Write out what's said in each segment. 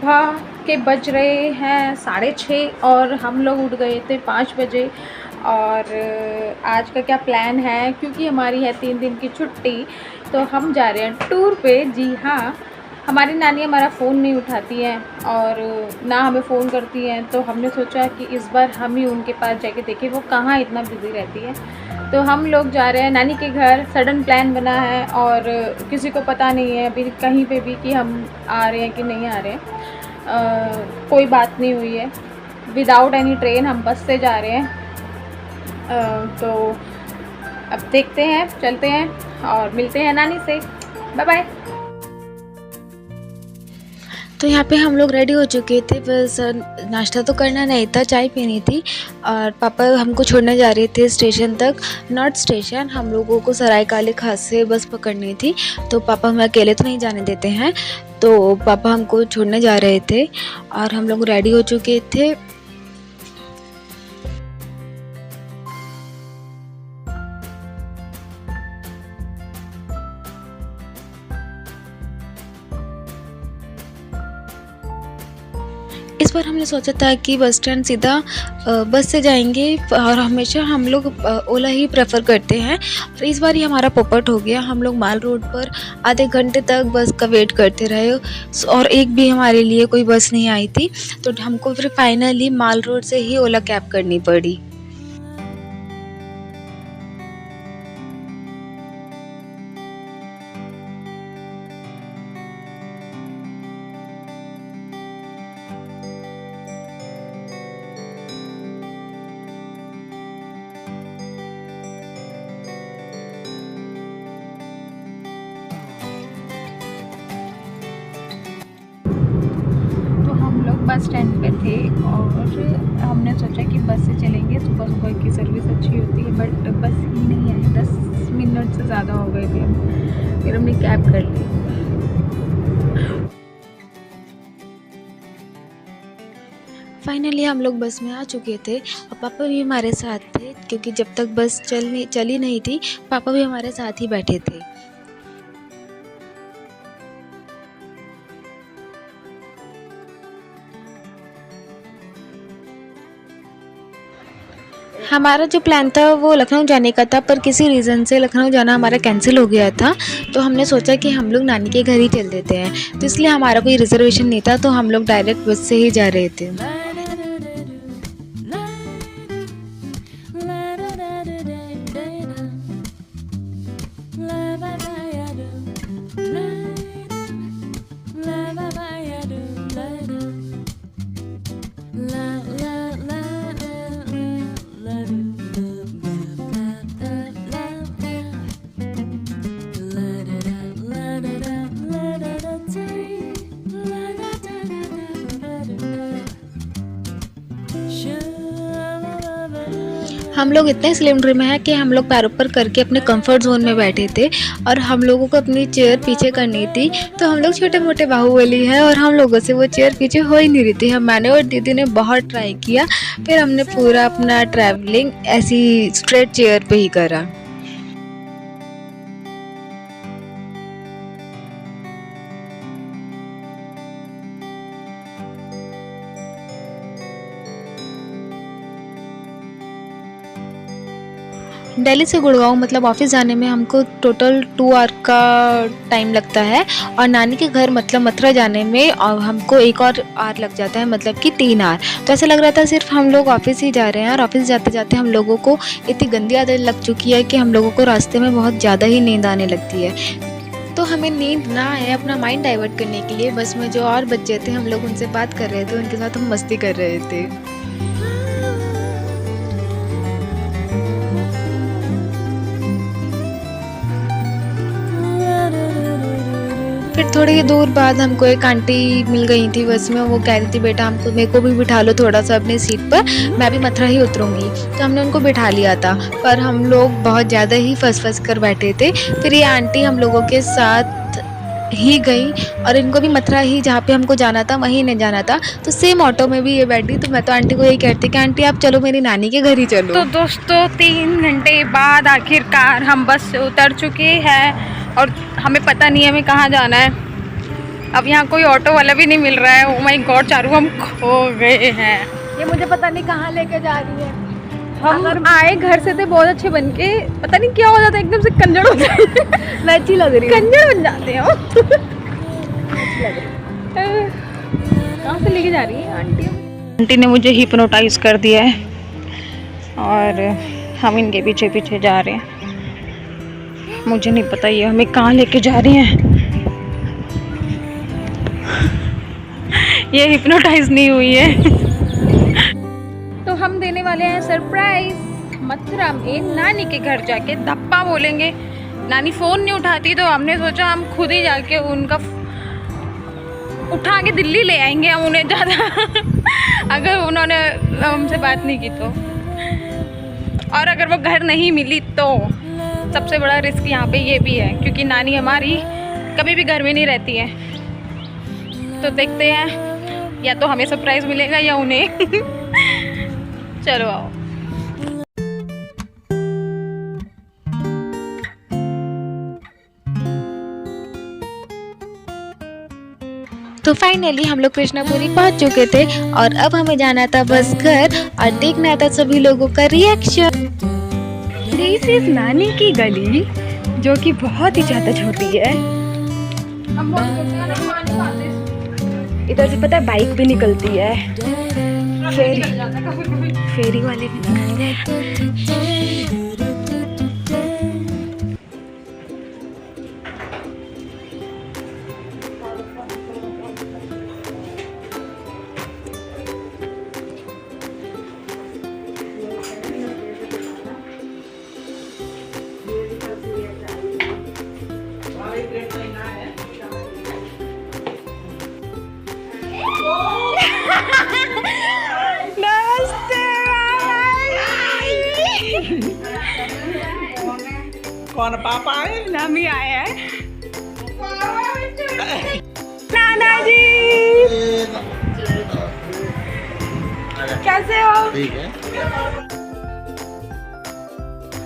सुबह के बज रहे हैं 6:30 और हम लोग उठ गए थे 5 बजे। और आज का क्या प्लान है, क्योंकि हमारी है 3 दिन की छुट्टी, तो हम जा रहे हैं टूर पे। जी हाँ, हमारी नानी हमारा फ़ोन नहीं उठाती हैं और ना हमें फ़ोन करती हैं, तो हमने सोचा कि इस बार हम ही उनके पास जाके देखें वो कहाँ इतना बिज़ी रहती है। तो हम लोग जा रहे हैं नानी के घर। सडन प्लान बना है और किसी को पता नहीं है अभी कहीं पे भी कि हम आ रहे हैं कि नहीं आ रहे हैं। कोई बात नहीं हुई है। विदाउट एनी ट्रेन हम बस से जा रहे हैं। तो अब देखते हैं, चलते हैं और मिलते हैं नानी से। Bye bye. तो यहाँ पे हम लोग रेडी हो चुके थे, बस नाश्ता तो करना नहीं था, चाय पीनी थी। और पापा हमको छोड़ने जा रहे थे स्टेशन तक, नॉर्थ स्टेशन। हम लोगों को सराय काले खास से बस पकड़नी थी, तो पापा हमें अकेले तो नहीं जाने देते हैं, तो पापा हमको छोड़ने जा रहे थे और हम लोग रेडी हो चुके थे। इस बार हमने सोचा था कि बस स्टैंड सीधा बस से जाएंगे और हमेशा हम लोग ओला ही प्रेफर करते हैं। और इस बार ही हमारा पोपट हो गया। हम लोग माल रोड पर आधे घंटे तक बस का वेट करते रहे और एक भी हमारे लिए कोई बस नहीं आई थी, तो हमको फिर फाइनली माल रोड से ही ओला कैब करनी पड़ी। बस स्टैंड पे थे और हमने सोचा कि बस से चलेंगे, सुबह सुबह की सर्विस अच्छी होती है, बट बस ही नहीं आई। 10 मिनट से ज़्यादा हो गए थे, फिर हमने कैब कर ली। फाइनली हम लोग बस में आ चुके थे और पापा भी हमारे साथ थे, क्योंकि जब तक बस चली नहीं थी पापा भी हमारे साथ ही बैठे थे। हमारा जो प्लान था वो लखनऊ जाने का था, पर किसी रीज़न से लखनऊ जाना हमारा कैंसिल हो गया था। तो हमने सोचा कि हम लोग नानी के घर ही चल देते हैं, तो इसलिए हमारा कोई रिजर्वेशन नहीं था, तो हम लोग डायरेक्ट बस से ही जा रहे थे। हम लोग इतने स्लिम ड्रीम है कि हम लोग पैर ऊपर करके अपने कंफर्ट जोन में बैठे थे और हम लोगों को अपनी चेयर पीछे करनी थी। तो हम लोग छोटे मोटे बाहुबली हैं और हम लोगों से वो चेयर पीछे हो ही नहीं रही थी। मैंने और दीदी ने बहुत ट्राई किया, फिर हमने पूरा अपना ट्रैवलिंग ऐसी स्ट्रेट चेयर पे ही करा। दिल्ली से गुड़गांव मतलब ऑफिस जाने में हमको टोटल 2 आवर का टाइम लगता है, और नानी के घर मतलब मथुरा जाने में हमको 1 और आवर लग जाता है, मतलब कि 3 आवर। तो ऐसा लग रहा था सिर्फ हम लोग ऑफिस ही जा रहे हैं, और ऑफिस जाते जाते हम लोगों को इतनी गंदी आदत लग चुकी है कि हम लोगों को रास्ते में बहुत ज़्यादा ही नींद आने लगती है। तो हमें नींद ना आए, अपना माइंड डाइवर्ट करने के लिए बस में जो और बच्चे थे हम लोग उनसे बात कर रहे थे, उनके साथ हम मस्ती कर रहे थे। फिर थोड़ी दूर बाद हमको एक आंटी मिल गई थी बस में। वो कह रही थी बेटा हमको मेरे को भी बिठा लो थोड़ा सा अपनी सीट पर, मैं भी मथुरा ही उतरूँगी। तो हमने उनको बिठा लिया था, पर हम लोग बहुत ज़्यादा ही फंस कर बैठे थे। फिर ये आंटी हम लोगों के साथ ही गई और इनको भी मथुरा ही जहाँ पे हमको जाना था वहीं नहीं जाना था, तो सेम ऑटो में भी ये बैठी। तो मैं तो आंटी को यही कहती कि आंटी आप चलो मेरी नानी के घर ही चलो। तो दोस्तों 3 घंटे बाद आखिरकार हम बस से उतर चुके हैं और हमें पता नहीं है हमें कहाँ जाना है। अब यहाँ कोई ऑटो वाला भी नहीं मिल रहा है। ओ माय गॉड चारू, हम खो गए हैं। ये मुझे पता नहीं कहाँ लेके जा रही है। हम आए घर से थे बहुत अच्छे बन के, पता नहीं क्या हो जाता है एकदम से कंजड़ हो जाते। मैं अच्छी लग रही हूँ, कंजड़ बन जाते हैं हम। अच्छी लग रही है। कहाँ से लेके जा रही है आंटी? आंटी ने मुझे हिप्नोटाइज कर दिया है और हम इनके पीछे पीछे जा रहे हैं। मुझे नहीं पता ये हमें कहाँ लेके जा रही हैं। ये हिप्नोटाइज नहीं हुई है। तो हम देने वाले हैं सरप्राइज मथुरा में नानी के घर जाके धप्पा बोलेंगे। नानी फ़ोन नहीं उठाती तो हमने सोचा हम खुद ही जाके उनका उठा के दिल्ली ले आएंगे हम उन्हें ज़्यादा अगर उन्होंने हमसे बात नहीं की तो। और अगर वो घर नहीं मिली तो सबसे बड़ा रिस्क यहाँ पे ये भी है क्योंकि नानी हमारी कभी भी घर में नहीं रहती है। तो देखते हैं या तो हमें सरप्राइज मिलेगा या उन्हें। चलो आओ। तो फाइनली हम लोग कृष्णापुरी पहुंच चुके थे और अब हमें जाना था बस घर और देखना था सभी लोगों का रिएक्शन। दिस इज नानी की गली जो कि बहुत ही ज़्यादा छोटी है। इधर से पता है बाइक भी निकलती है, फेरी वाले भी निकलते हैं। कौन पापा है? नामी आया है। नाना जी कैसे हो? ठीक है।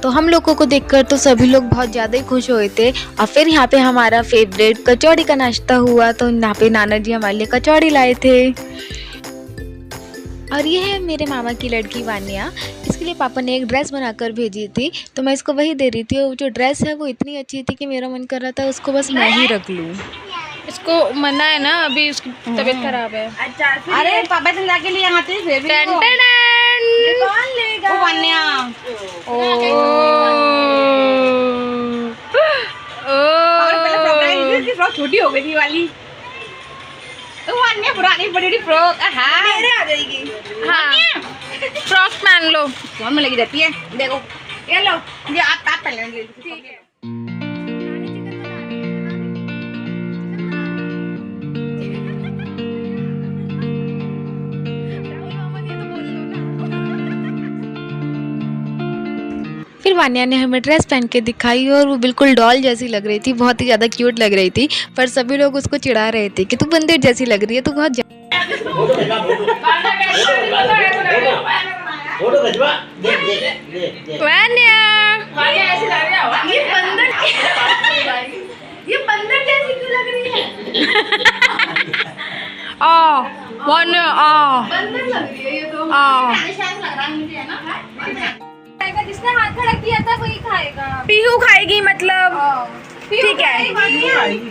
तो हम लोगों को देखकर तो सभी लोग बहुत ज़्यादा ही खुश हुए थे और फिर यहाँ पे हमारा फेवरेट कचौड़ी का नाश्ता हुआ। तो यहाँ पे नाना जी हमारे लिए कचौड़ी लाए थे। और ये है मेरे मामा की लड़की वान्या। इसके लिए पापा ने एक ड्रेस बनाकर भेजी थी तो मैं इसको वही दे रही थी। और जो ड्रेस है वो इतनी अच्छी थी कि मेरा मन कर रहा था उसको बस मैं ही रख लूँ। इसको मना है ना, अभी उसकी तबीयत खराब है। अरे पापा से जाके लिए आते हैं। कौन लेगा? वो वान्या। फ्रॉक छोटी हो गई थी वाली। तो वान्या पुरानी बड़ी फ्रॉक मेरे आ जाएगी। हाँ फ्रॉक पहन लो, फोन में लगी रहती है। देखो ये लो, ये आप पहन लेंगे। ठीक है। फिर वान्या ने हमें ड्रेस पहन के दिखाई और वो बिल्कुल डॉल जैसी लग रही थी, बहुत ही ज़्यादा क्यूट लग रही थी। पर सभी लोग उसको चिढ़ा रहे थे कि तू बंदर जैसी लग रही है, तू बहुत ये बंदर जैसी क्यों लग रही है? बंदर लग रही है ये तो। शायद लग रहा है मुझे, है ना? जिसने हाथ खड़ा किया था वही खाएगा। पीहू खाएगी मतलब? ठीक है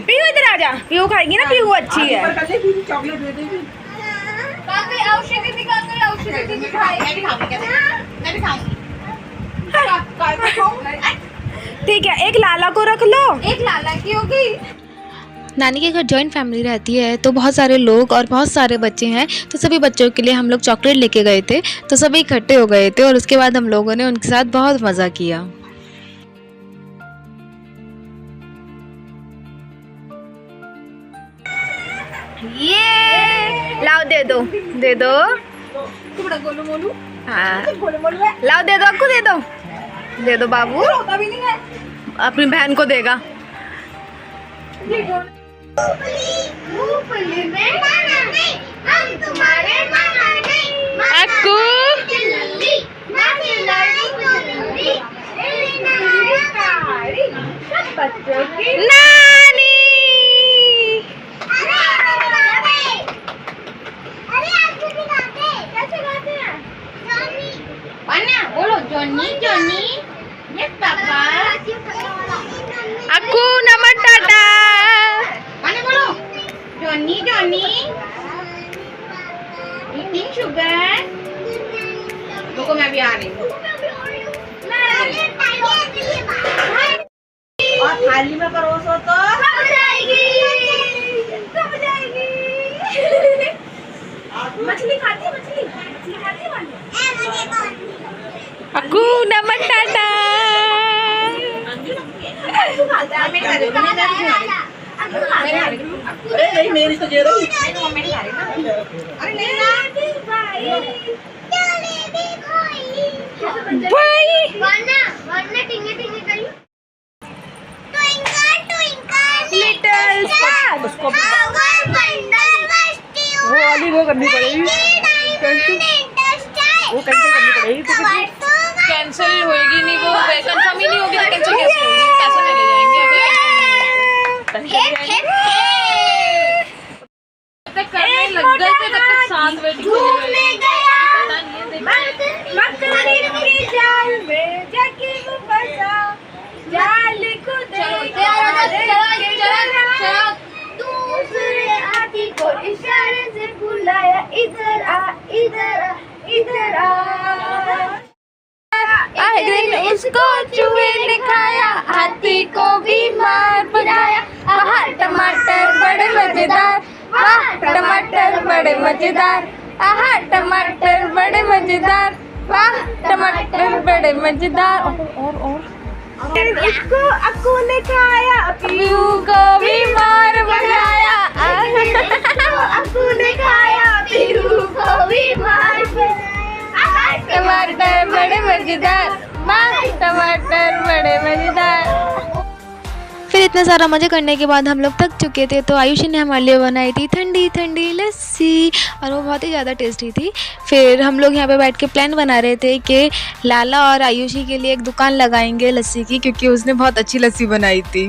पीहू इधर आ जा। पीहू खाएगी ना, पीहू अच्छी है। चॉकलेट दे देगी। औषधि दिखाकर औषधि दिखाएगी। मैं भी खाऊंगी। ठीक है एक लाला को रख लो। एक लाला की होगी। नानी के घर जॉइंट फैमिली रहती है तो बहुत सारे लोग और बहुत सारे बच्चे हैं। तो सभी बच्चों के लिए हम लोग चॉकलेट लेके गए थे तो सभी इकट्ठे हो गए थे और उसके बाद हम लोगों ने उनके साथ बहुत मज़ा किया। ये लाओ दे दो दे दो। गोलू मोलू। हाँ लाओ दे दो, आपको दे दो बाबू। होता भी नहीं है। अपनी बहन को देगा। नानी थाली में परोसो तो कब जाएगी। मछली खाती है, मछली खाती है वाली। अकूना मटाटा। अरे नहीं मेरी तो जे रही। उसको वो वाली वो करनी पड़ेगी, वो कैंसिल करनी पड़ेगी टिकट। कैंसिल होएगी नहीं, वो कंफर्म ही नहीं होगी तो कैंसिल कैसे होगी? पैसे चले जाएंगे। जब तक करने लग गए थे तब तक 7 बजे इशारे से बुलाया, इधर आ, इधर आ, इधर आ। एक दिन उसको चूहे ने खाया, हाथी को भी मार बनाया। आहा टमाटर बड़े मजेदार, वाह टमाटर बड़े मजेदार, आहा टमाटर बड़े मजेदार, वाह टमाटर बड़े मजेदार। और उसको अक्कू ने खाया, पीहू को भी मार बनाया। अक्कू ने खाया, पीहू को भी मार बनाया। टमाटर बड़े मजेदार, वाह टमाटर बड़े मजेदार। फिर इतना सारा मज़े करने के बाद हम लोग थक चुके थे, तो आयुषी ने हमारे लिए बनाई थी ठंडी ठंडी लस्सी, और वो बहुत ही ज़्यादा टेस्टी थी। फिर हम लोग यहाँ पे बैठ के प्लान बना रहे थे कि लाला और आयुषी के लिए एक दुकान लगाएंगे लस्सी की, क्योंकि उसने बहुत अच्छी लस्सी बनाई थी।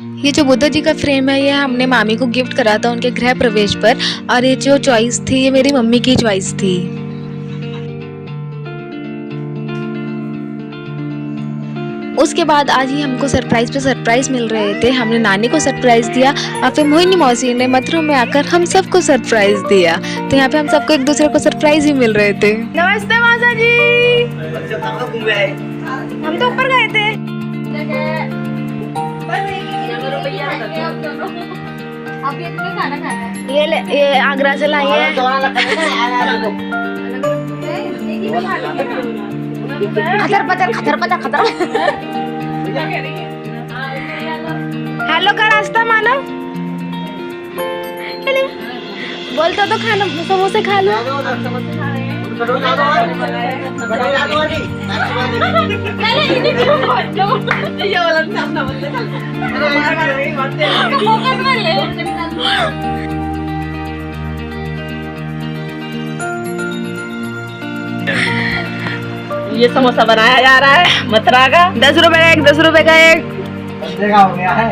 ये जो बुद्ध जी का फ्रेम है, ये हमने मामी को गिफ्ट करा था उनके गृह प्रवेश पर, और ये जो चॉइस थी ये मेरी मम्मी की चॉइस थी। उसके बाद आज ही हमको सरप्राइज पे सरप्राइज मिल रहे थे। हमने नानी को सरप्राइज दिया और फिर मोहिनी मौसी ने मथुरा में आकर हम सबको सरप्राइज दिया। तो यहाँ पे हम सबको एक दूसरे को सरप्राइज ही मिल रहे थे। नमस्ते मासा जी। हम तो ऊपर गए थे। ये आगरा से लाई है। खतर। हेलो का रास्ता मानो। बोलते तो खाना समोसे खा लो। ये समोसा बनाया जा रहा है मथुरा का। 10 रुपए का एक, 10 रुपए का एक। हो गया है।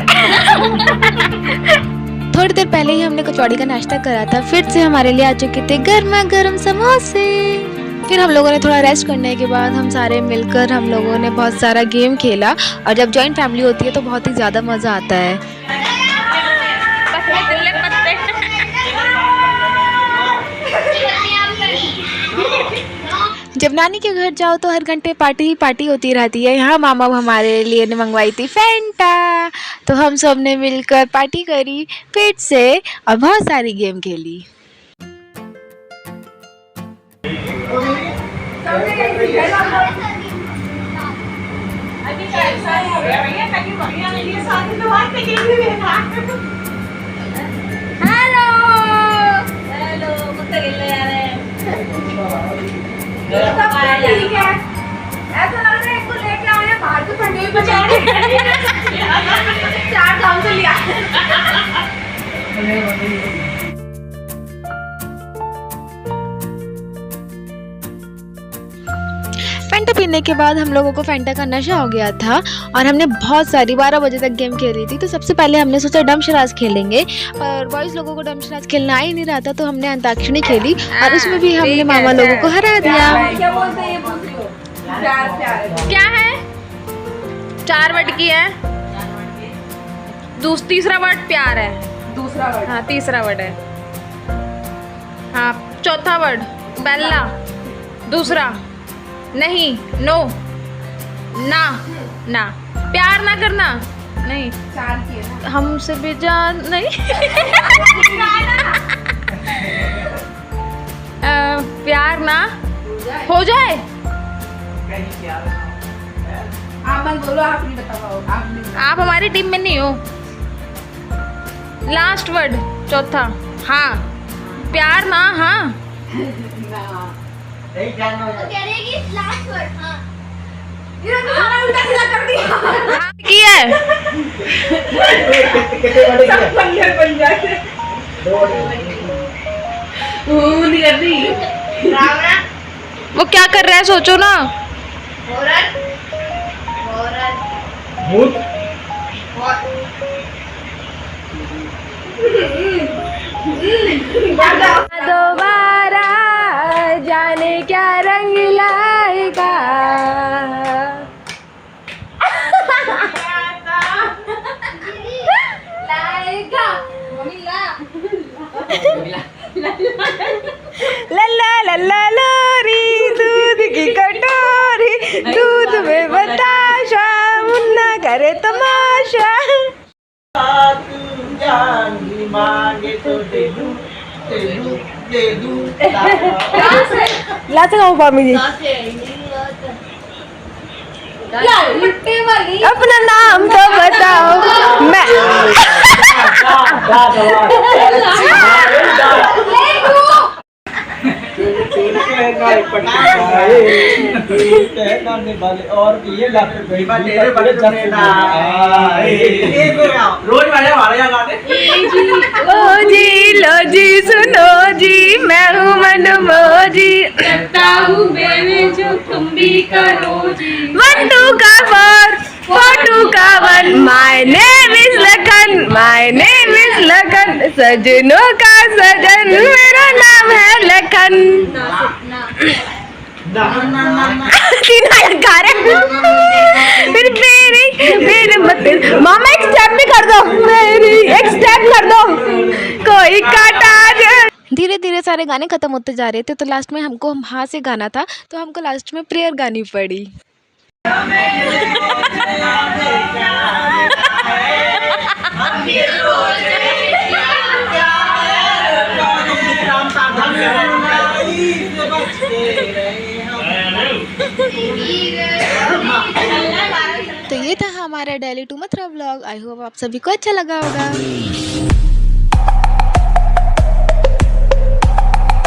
थोड़ी देर पहले ही हमने कचौड़ी का नाश्ता करा था, फिर से हमारे लिए आ चुके थे गर्मा गर्म समोसे। फिर हम लोगों ने थोड़ा रेस्ट करने के बाद हम सारे मिलकर हम लोगों ने बहुत सारा गेम खेला, और जब जॉइंट फैमिली होती है तो बहुत ही ज़्यादा मज़ा आता है। जब नानी के घर जाओ तो हर घंटे पार्टी ही पार्टी होती रहती है। यहाँ मामा हमारे लिए ने मंगवाई थी फैंटा, तो हम सब ने मिलकर पार्टी करी फिर से और बहुत सारी गेम खेली। ठीक है, ऐसा लग रहा है इसको लेके आओ या बाहर तो ठंडी में बचा रहे। 4 गाँव से लिया। फैंटा पीने के बाद हम लोगों को फैंटा का नशा हो गया था, और हमने बहुत सारी 12 बजे तक गेम खेली थी। तो सबसे पहले हमने सोचा डमशराज खेलेंगे, और बॉयज लोगों को डमशराज खेलना आ ही नहीं रहा था, तो हमने अंताक्षरी खेली और उसमें भी हमने मामा लोगों को हरा दिया। क्या बोलते हैं ये पूछ रही हो? प्यार। क्या है? 4 वर्ड की है। तीसरा वर्ड प्यार है। दूसरा वर्ड। हाँ तीसरा वर्ड है। हाँ, चौथा वर्ड बेला। दूसरा नहीं, नो, ना, ना, प्यार ना करना, नहीं, चार किए ना। हमसे बेजान नहीं। प्यार ना हो जाए। आप मत बोलो, आप नहीं बता पाओ, आप नहीं। आप हमारी टीम में नहीं हो। लास्ट वर्ड चौथा, हाँ, प्यार ना, हाँ, नहीं जानना हो जाए। कह रहे हैं कि लास्ट वर्ड हाँ इन्होंने तो सारा उल्टा सीधा कर दिया। हाँ की है। कितने बड़े सब पंगे बन जाते। नहीं कर दी। वो क्या कर रहा है सोचो ना। औरत औरत भूत दोबारा जाने क्या रंग लाएगा। लाएगा मम्मी ला। लल्ला लल्ला लोरी दूध की कटोरी, दूध में बताशा, मुन्ना करे तमाशा। जानी मांगे तो दे दूं, दे दूं, दे दूं। ला सका पामी जी मिट्टी वाली। अपना नाम तो बताओ। मैं और ये रोज मैंने हमारे यहाँ गाते। लो जी सुनो जी, मैं हूँ मनमोजी, करता हूँ मैं जो तुम भी करो जी। 1 2 का 4 4 2 का 1, my name is Lakhan, my name is Lakhan, सजनों का सजन, मेरा नाम है लखन। तीन हाथ गा रहे। फिर मेरे मत मामा एक स्टेप भी कर दो, मेरी एक स्टेप कर दो, कोई काटा जाए। धीरे धीरे सारे गाने खत्म होते जा रहे थे, तो लास्ट में हमको हाँ से गाना था, तो हमको लास्ट में प्रेयर गानी पड़ी। तो ये था हमारा Delhi to Mathura vlog. I hope आप सभी को अच्छा लगा होगा।